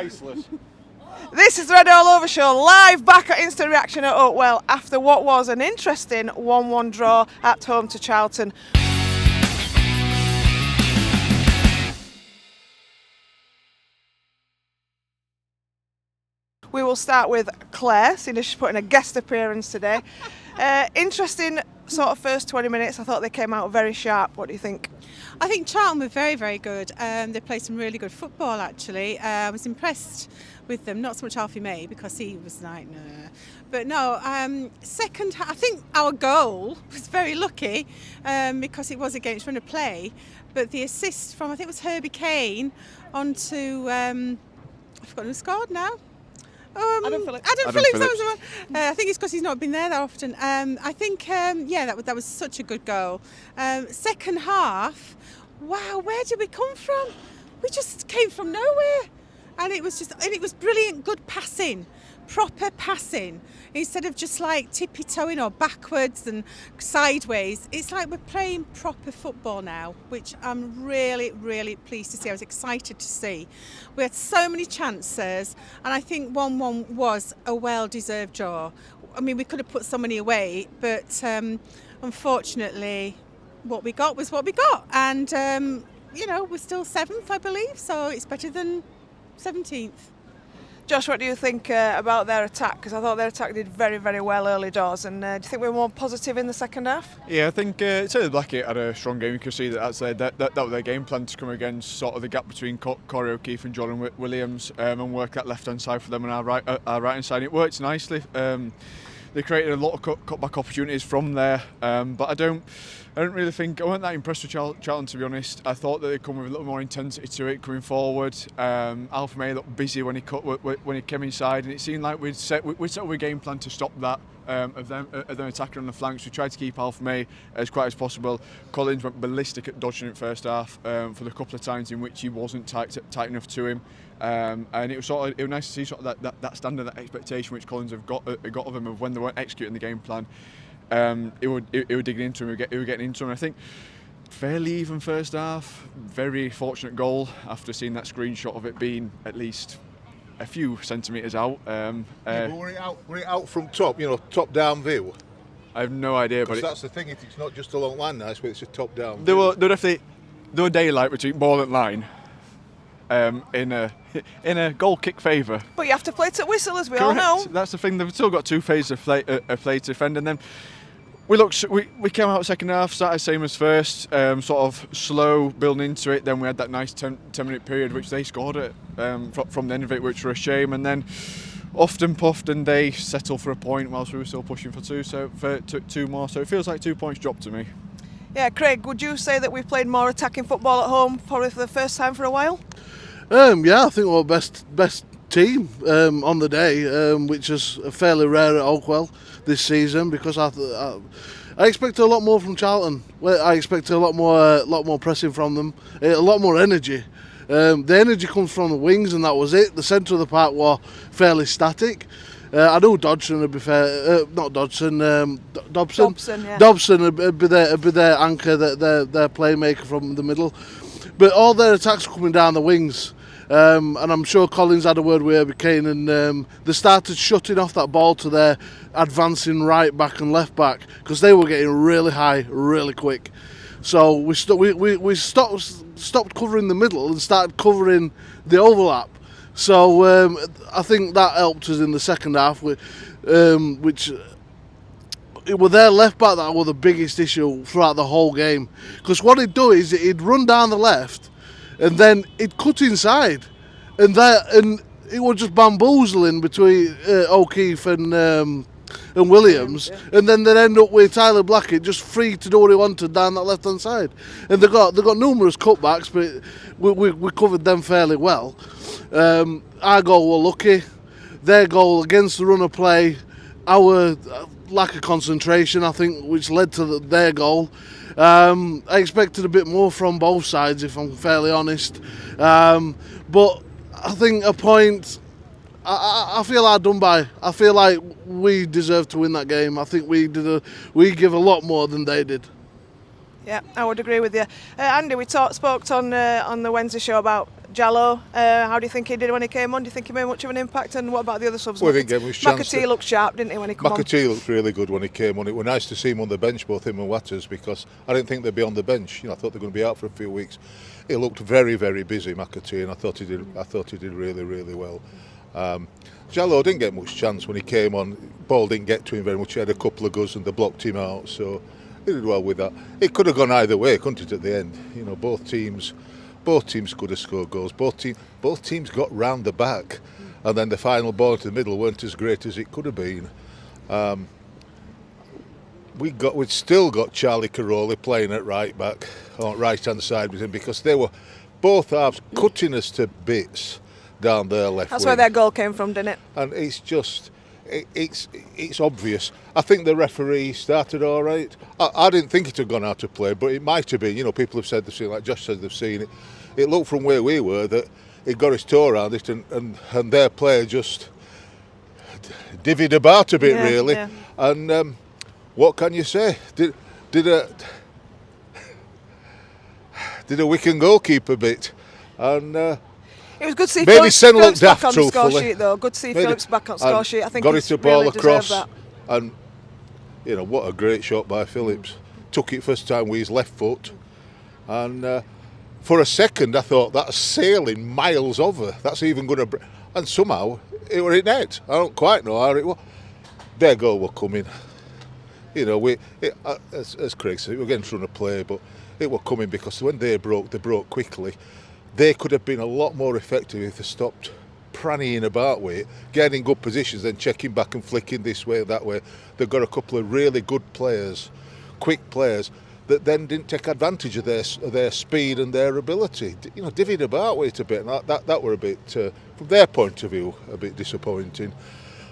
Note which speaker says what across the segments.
Speaker 1: Priceless.
Speaker 2: This is the Red All Over Show, live back at Instant Reaction at Oakwell after what was an interesting 1-1 draw at home to Charlton. We will start with Claire, seeing as she's putting a guest appearance today. Interesting sort of first 20 minutes. I thought they came out very sharp. What do you think?
Speaker 3: I think Charlton were very, very good. They played some really good football, actually. I was impressed with them, not so much Alfie May, because he was like, nah. But no, second, I think our goal was very lucky because it was against run of play. But the assist from, I think it was Herbie Kane, onto, I've forgotten who scored now.
Speaker 2: Adam Phillips.
Speaker 3: Adam Phillips. That was the one. I think it's because he's not been there that often. I think, that was such a good goal. Second half, wow, where did we come from? We just came from nowhere, and it was brilliant, good passing, proper passing. Instead of just like tippy-toeing or backwards and sideways, it's like we're playing proper football now, which I'm really, really pleased to see. I was excited to see. We had so many chances, and I think 1-1 was a well-deserved draw. I mean, we could have put so many away, but unfortunately, what we got was what we got. And, we're still 7th, I believe, so it's better than 17th.
Speaker 2: Josh, what do you think about their attack? Because I thought their attack did very, very well early doors. And do you think we were more positive in the second half?
Speaker 1: Yeah, I think certainly Blackgate had a strong game. You can see that that was their game plan, to come against sort of the gap between Corey O'Keefe and Jordan Williams and work that left-hand side for them and our right-hand side. It worked nicely. They created a lot of cutback opportunities from there, but I don't really think, I wasn't that impressed with Charlton, to be honest. I thought that they'd come with a little more intensity to it coming forward. Alfie May looked busy when he came inside, and it seemed like we'd set up a game plan to stop that of them attacking on the flanks. We tried to keep Alfie May as quiet as possible. Collins went ballistic at dodging it first half for the couple of times in which he wasn't tight enough to him. And it was nice to see sort of that standard, that expectation which Collins have got of him, of when they weren't executing the game plan. It would dig into him. It would get into him. I think fairly even first half. Very fortunate goal after seeing that screenshot of it being at least a few centimetres out.
Speaker 4: But were it out from top? Top down view.
Speaker 1: I have no idea, but
Speaker 4: that's the thing. It's not just a long line now, but it's a top down.
Speaker 1: There were daylight between ball and line. In a goal kick favour.
Speaker 2: But you have to play to whistle, as we all know.
Speaker 1: That's the thing. They've still got 2 phases of play to defend, and then we came out second half, started same as first, sort of slow building into it. Then we had that nice 10-minute period which they scored at from the end of it, which were a shame, and then often puffed and they settled for a point whilst we were still pushing for two more. So it feels like 2 points dropped to me.
Speaker 2: Yeah, Craig, would you say that we've played more attacking football at home probably for the first time for a while?
Speaker 5: I think we're best team on the day, which is fairly rare at Oakwell this season, because I expect a lot more from Charlton. I expect a lot more pressing from them, a lot more energy. The energy comes from the wings, and that was it. The centre of the park was fairly static. I know Dodson would be fair, not Dodson, Dobson.
Speaker 2: Yeah.
Speaker 5: Dobson would be their anchor, their playmaker from the middle. But all their attacks are coming down the wings. And I'm sure Collins had a word with Herbie Kane, and they started shutting off that ball to their advancing right back and left back, because they were getting really high really quick. So we stopped covering the middle and started covering the overlap. So I think that helped us in the second half, which it was their left back that was the biggest issue throughout the whole game. Because what he'd do is he'd run down the left, and then he'd cut inside, and it was just bamboozling between O'Keefe and Williams, and then they'd end up with Tyler Blackett just free to do what he wanted down that left hand side. And they got numerous cutbacks, but we covered them fairly well. Our goal were lucky. Their goal against the run of play, our lack of concentration, I think, which led to their goal. I expected a bit more from both sides, if I'm fairly honest. But I think a point, I feel hard done by. I feel like we deserved to win that game. I think we give a lot more than they did.
Speaker 2: Yeah, I would agree with you. Andy, we spoke on the Wednesday show about Jallo, how do you think he did when he came on? Do you think he made much of an impact? And what about the other subs?
Speaker 4: Well, I didn't get much chance.
Speaker 2: McAtee looked sharp, didn't he, when he came on?
Speaker 4: McAtee looked really good when he came on. It was nice to see him on the bench, both him and Watters, because I didn't think they'd be on the bench. I thought they were going to be out for a few weeks. He looked very, very busy, McAtee, and I thought he did really, really well. Jallo didn't get much chance when he came on. Ball didn't get to him very much. He had a couple of goals and they blocked him out, so he did well with that. It could have gone either way, couldn't it? At the end, both teams could have scored goals. Both teams got round the back, and then the final ball into the middle weren't as great as it could have been. We'd still got Charlie Caroli playing at right back, on right hand side with him, because they were both halves cutting us to bits down their left
Speaker 2: That's
Speaker 4: wing.
Speaker 2: where their goal came from, didn't it?
Speaker 4: And it's just, it's obvious. I think the referee started all right. I didn't think it had gone out of play, but it might have been. People have said they've seen it, like Josh said they've seen it. It looked from where we were that he got his toe around it, and their player just divvied about a bit, really.
Speaker 2: Yeah.
Speaker 4: And what can you say? Did a Wigan goalkeeper bit, and
Speaker 2: It was good to see
Speaker 4: maybe Sen
Speaker 2: Phillips
Speaker 4: looked
Speaker 2: back
Speaker 4: daft,
Speaker 2: on the score
Speaker 4: truthfully.
Speaker 2: sheet, though. Good to see
Speaker 4: Maybe-
Speaker 2: Phillips back on score sheet. I think
Speaker 4: got
Speaker 2: he's
Speaker 4: it a ball
Speaker 2: really deserved
Speaker 4: across,
Speaker 2: that.
Speaker 4: and what a great shot by Phillips. Took it first time with his left foot, and for a second I thought that's sailing miles over. That's even going to, and somehow it were in net. I don't quite know how it was. Their goal were coming. As Craig said, we were getting through a play, but it were coming because when they broke quickly. They could have been a lot more effective if they stopped prannying about with it, getting in good positions, then checking back and flicking this way, that way. They've got a couple of really good players, quick players, that then didn't take advantage of their speed and their ability. Divvied about with it a bit, and that were a bit, from their point of view, a bit disappointing.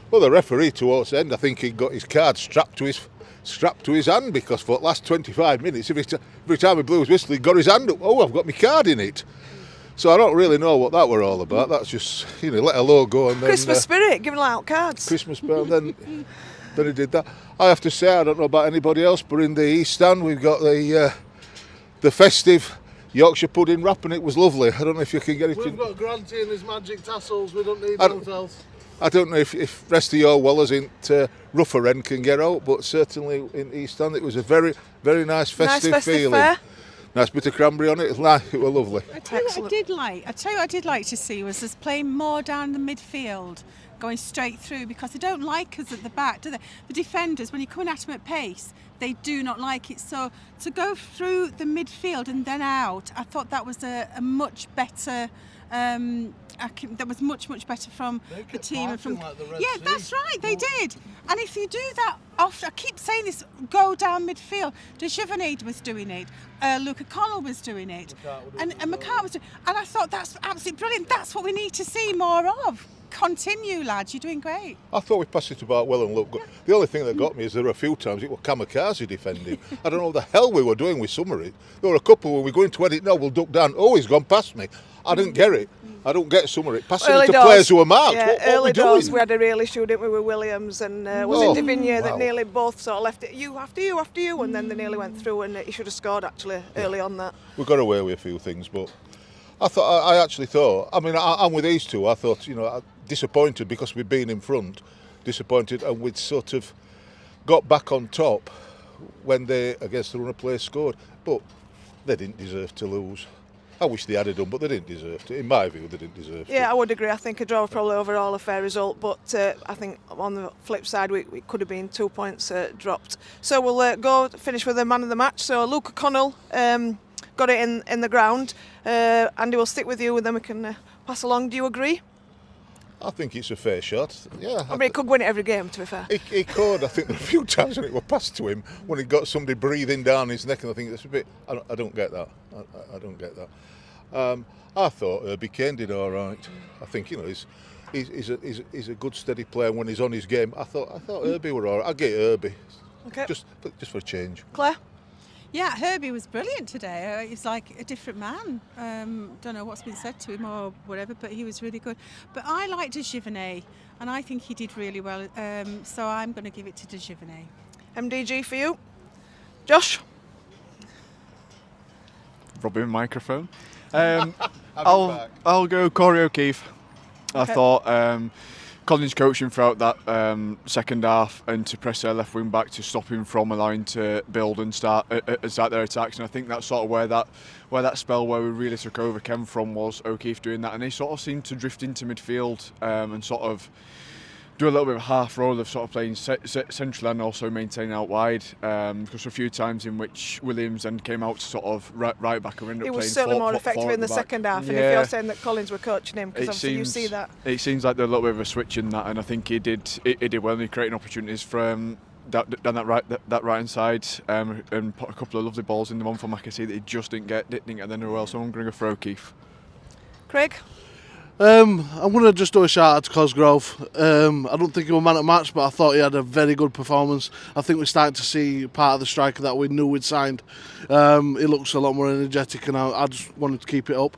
Speaker 4: Well, the referee towards the end, I think he got his card strapped to his hand, because for the last 25 minutes, every time he blew his whistle, he got his hand up. Oh, I've got my card in it. So I don't really know what that were all about. That's just, let a low go and then
Speaker 2: Christmas spirit, giving out cards.
Speaker 4: Christmas spirit. And then he did that. I have to say, I don't know about anybody else, but in the East Stand we've got the festive Yorkshire pudding wrap, and it was lovely. I don't know if you can get it.
Speaker 5: We've got Granty and his magic tassels. We don't need anything else.
Speaker 4: I don't know if rest of your Wellers in rougher end can get out, but certainly in East Stand it was a very, very nice festive feeling.
Speaker 2: Fair.
Speaker 4: Nice bit of cranberry on it. It was lovely.
Speaker 3: I tell you what I did like to see was us playing more down the midfield, going straight through, because they don't like us at the back, do they? The defenders, when you're coming at them at pace, they do not like it. So to go through the midfield and then out, I thought that was a much better. That was much better from the team and from.
Speaker 5: Like the Red
Speaker 3: Yeah,
Speaker 5: Sea.
Speaker 3: that's right. They did. And if you do that often, I keep saying this: go down midfield. De Giovanni was doing it. Luca Connell was doing it, and McCart was doing. And I thought that's absolutely brilliant. That's what we need to see more of. Continue, lads. You're doing great.
Speaker 4: I thought we passed it about well and looked good. The only thing that got me is there were a few times it was kamikaze defending. I don't know what the hell we were doing with some of it. There were a couple when we go into edit, no, we'll duck down. Oh, he's gone past me. I didn't get it. I don't get some of it. Passing it to players who are marked.
Speaker 2: Yeah,
Speaker 4: what
Speaker 2: early
Speaker 4: we
Speaker 2: doors
Speaker 4: doing?
Speaker 2: we had a real issue, didn't we, with Williams and was it Divigne that nearly both sort of left it you after you, and then they nearly went through, and he should have scored actually early on that.
Speaker 4: We got away with a few things, but I actually thought. I mean, I'm with these two. I thought, disappointed because we'd been in front, disappointed, and we'd sort of got back on top when they, against the run of play, scored. But they didn't deserve to lose. I wish they had done, but they didn't deserve to. In my view, they didn't deserve to.
Speaker 2: Yeah, I would agree. I think a draw was probably overall a fair result, but I think on the flip side, we could have been 2 points dropped. So we'll go finish with the man of the match. So Luca Connell got it in the ground. Andy, will stick with you, and then we can pass along. Do you agree?
Speaker 4: I think it's a fair shot. Yeah.
Speaker 2: I mean, he could win it every game, to be fair.
Speaker 4: He could. I think there were a few times when it was passed to him when he got somebody breathing down his neck, and I think that's a bit. I don't get that. I don't get that. I thought Herbie Kane did all right. I think he's a good steady player when he's on his game. I thought Herbie were all right. I'd get Herbie.
Speaker 2: Okay.
Speaker 4: Just for a change.
Speaker 2: Claire?
Speaker 3: Yeah, Herbie was brilliant today. He's like a different man. Don't know what's been said to him or whatever, but he was really good. But I like De Giovanni, and I think he did really well. So I'm going to give it to De Giovanni.
Speaker 2: MDG for you. Josh?
Speaker 1: Robbing microphone. I'll go Corey O'Keefe. I
Speaker 2: Okay.
Speaker 1: thought Colin's coaching throughout that second half and to press their left wing back to stop him from allowing to build and start their attacks, and I think that's sort of where that spell where we really took over came from, was O'Keefe doing that, and he sort of seemed to drift into midfield and sort of do a little bit of a half role of sort of playing central and also maintaining out wide, because a few times in which Williams then came out to sort of right back and ended up
Speaker 2: He
Speaker 1: playing
Speaker 2: was certainly more effective
Speaker 1: forward
Speaker 2: in the
Speaker 1: back.
Speaker 2: second half, and if
Speaker 1: Yeah.
Speaker 2: you're saying that Collins were coaching him, because obviously you see that.
Speaker 1: It seems like there's a little bit of a switch in that, and I think he did well, and he created opportunities from down that right hand side, and put a couple of lovely balls in the one for McAtee that he just didn't get then as well. So I'm going to go for O'Keefe.
Speaker 2: Craig?
Speaker 5: I'm going to just do a shout out to Cosgrove. I don't think he was man at the match, but I thought he had a very good performance. I think we're starting to see part of the striker that we knew we'd signed. He looks a lot more energetic, and I just wanted to keep it up.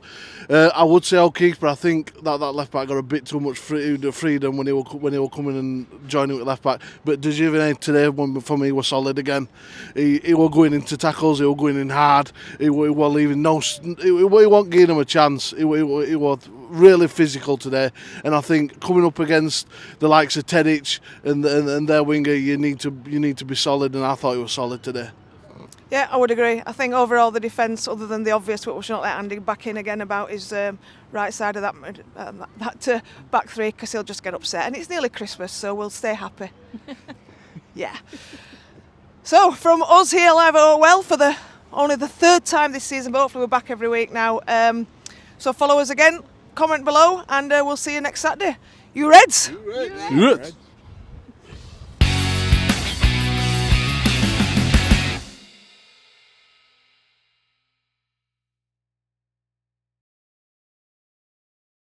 Speaker 5: I would say O'Keefe, but I think that left back got a bit too much freedom when he were coming and joining with left back. But Dejuvene today, for me, was solid again. He was going into tackles, he was going in hard, he was leaving he wasn't giving him a chance. He was really physical today, and I think coming up against the likes of Tedic and their winger, you need to be solid, and I thought he was solid today.
Speaker 2: Yeah, I would agree. I think overall the defence, other than the obvious, but we should not let Andy back in again about his right side of that back three, because he'll just get upset. And it's nearly Christmas, so we'll stay happy. Yeah. So from us here live at Orwell for only the third time this season, but hopefully we're back every week now. So follow us again, comment below, and we'll see you next Saturday. You Reds?
Speaker 5: Yes.